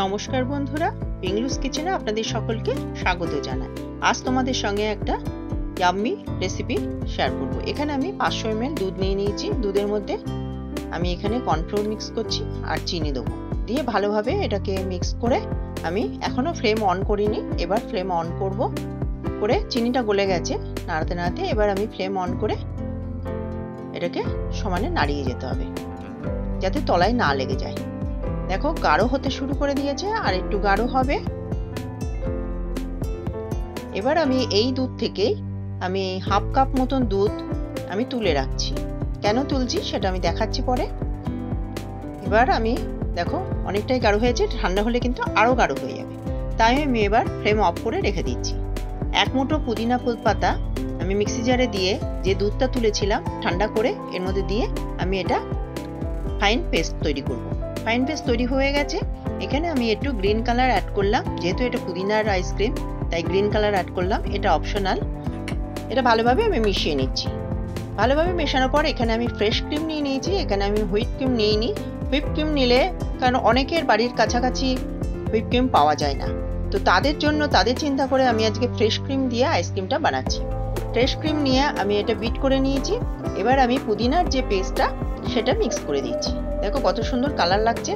নমস্কার বন্ধুরা, পিংলুস কিচেনে আপনাদের সকলকে স্বাগত জানাই। আজ তোমাদের সঙ্গে একটা ইয়াম্মি রেসিপি শেয়ার করব। এখানে আমি 500 ml দুধ নিয়ে নিয়েছি। দুধের মধ্যে আমি এখানে কর্নফ্লোর মিক্স করছি আর চিনি দেবো, দিয়ে ভালোভাবে এটাকে মিক্স করে আমি এখনো ফ্লেম অন করিনি। এবার ফ্লেম অন করব, করে চিনিটা গলে গেছে নাড়াতে নাড়াতে। এবার আমি ফ্লেম অন করে এটাকে সমানে নাড়িয়ে যেতে হবে যাতে তলায় না লেগে যায়। দেখো গাঢ় হতে শুরু করে দিয়েছে, আর একটু গাঢ় হবে। এবার আমি এই দুধ থেকে আমি হাফ কাপ মতন দুধ আমি তুলে রাখছি। কেন তুলছি সেটা আমি দেখাচ্ছি পরে। এবার আমি দেখো অনেকটাই গাঢ় হয়েছে, ঠান্ডা হলে কিন্তু আরো গাঢ় হয়ে যাবে। তাই আমি এবার ফ্লেম অফ করে রেখে দিচ্ছি। এক মুঠো পুদিনা পাতা আমি মিক্সি জারে দিয়ে যে দুধটা তুলেছিলাম ঠান্ডা করে এর মধ্যে দিয়ে আমি এটা ফাইন পেস্ট তৈরি করব। ফাইন পেস্ট তৈরি হয়ে গেছে। এখানে আমি একটু গ্রিন কালার অ্যাড করলাম, যেহেতু এটা পুদিনার আইসক্রিম তাই গ্রিন কালার অ্যাড করলাম, এটা অপশনাল। এটা ভালোভাবে আমি মিশিয়ে নিচ্ছি। ভালোভাবে মেশানোর পর এখানে আমি ফ্রেশ ক্রিম নিয়ে নিয়েছি। এখানে আমি হুইপ ক্রিম নিইনি। হুইপ ক্রিম নিলে কারণ অনেকের বাড়ির কাছাকাছি হুইপ ক্রিম পাওয়া যায় না, তো তাদের জন্য তাদের চিন্তা করে আমি আজকে ফ্রেশ ক্রিম দিয়ে আইসক্রিমটা বানাচ্ছি। ফ্রেশ ক্রিম নিয়ে আমি এটা বিট করে নিয়েছি। এবার আমি পুদিনার যে পেস্টটা সেটা মিক্স করে দিচ্ছি। দেখো কত সুন্দর কালার লাগছে।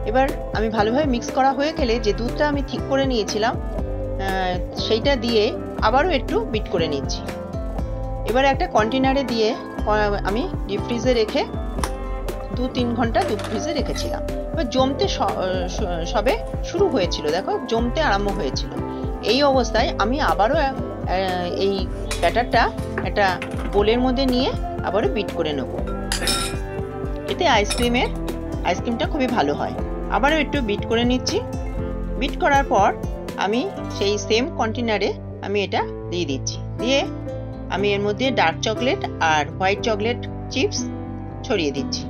এবার আমি ভালোভাবে মিক্স করা হয়ে গেলে যে দুধটা আমি ঠিক করে নিয়েছিলাম সেইটা দিয়ে আবারও একটু বিট করে নিচ্ছি। এবার একটা কন্টেনারে দিয়ে আমি ডিপ ফ্রিজে রেখে 2-3 ঘন্টা ডিপ ফ্রিজে রেখেছিলাম। এবার জমতে সবে শুরু হয়েছিল, দেখো জমতে আরম্ভ হয়েছিল। এই অবস্থায় আমি আবারও এই ব্যাটারটা একটা বোলের মধ্যে নিয়ে আবারও বিট করে নেব। এতে আইসক্রিমটা খুবই ভালো হয়। আবারও একটু বিট করে নিচ্ছি। বিট করার পর আমি সেই সেম কন্টেনারে আমি এটা দিয়ে দিচ্ছি। দিয়ে আমি এর মধ্যে ডার্ক চকলেট আর হোয়াইট চকলেট চিপস ছড়িয়ে দিচ্ছি।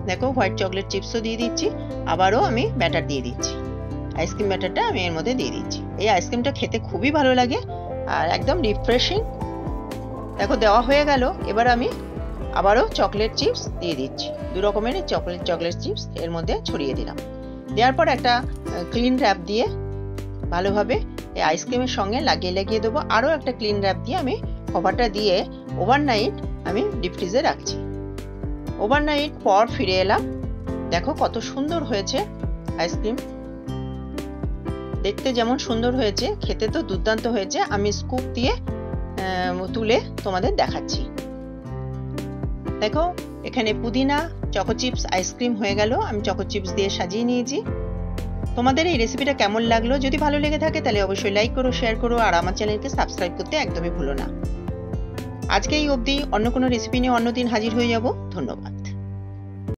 দেখো হোয়াইট চকলেট চিপসও দিয়ে দিচ্ছি। আবারও আমি ব্যাটার দিয়ে দিচ্ছি। আইসক্রিম ব্যাটারটা আমি এর মধ্যে দিয়ে দিচ্ছি। এই আইসক্রিমটা খেতে খুবই ভালো লাগে আর একদম রিফ্রেশিং। দেখো দেওয়া হয়ে গেল। এবার আমি আবারও চকলেট চিপস দিয়ে দিচ্ছি। 2 রকমের চকলেট চিপস এর মধ্যে ছড়িয়ে দিলাম। দেওয়ার পর একটা ক্লিন র্যাপ দিয়ে ভালোভাবে এই আইসক্রিমের সঙ্গে লাগিয়ে দেবো। আরও একটা ক্লিন র্যাপ দিয়ে আমি কভারটা দিয়ে ওভারনাইট আমি ডিপ ফ্রিজে রাখছি। ওভারনাইট পর ফিরে এলাম। দেখো কত সুন্দর হয়েছে আইসক্রিম। দেখতে যেমন সুন্দর হয়েছে, খেতে তো দুর্দান্ত হয়েছে। আমি স্কুপ দিয়ে তুলে তোমাদের দেখাচ্ছি। দেখো এখানে পুদিনা চকো চিপস আইসক্রিম হয়ে গেল। আমি চকো চিপস দিয়ে সাজিয়ে নিয়েছি। তোমাদের এই রেসিপিটা কেমন লাগলো? যদি ভালো লেগে থাকে তাহলে অবশ্যই লাইক করো, শেয়ার করো, আর আমার চ্যানেলকে সাবস্ক্রাইব করতে একদমই ভুলো না। আজকে এই অবধি। অন্য কোনো রেসিপি নিয়ে অন্যদিন হাজির হয়ে যাব। ধন্যবাদ।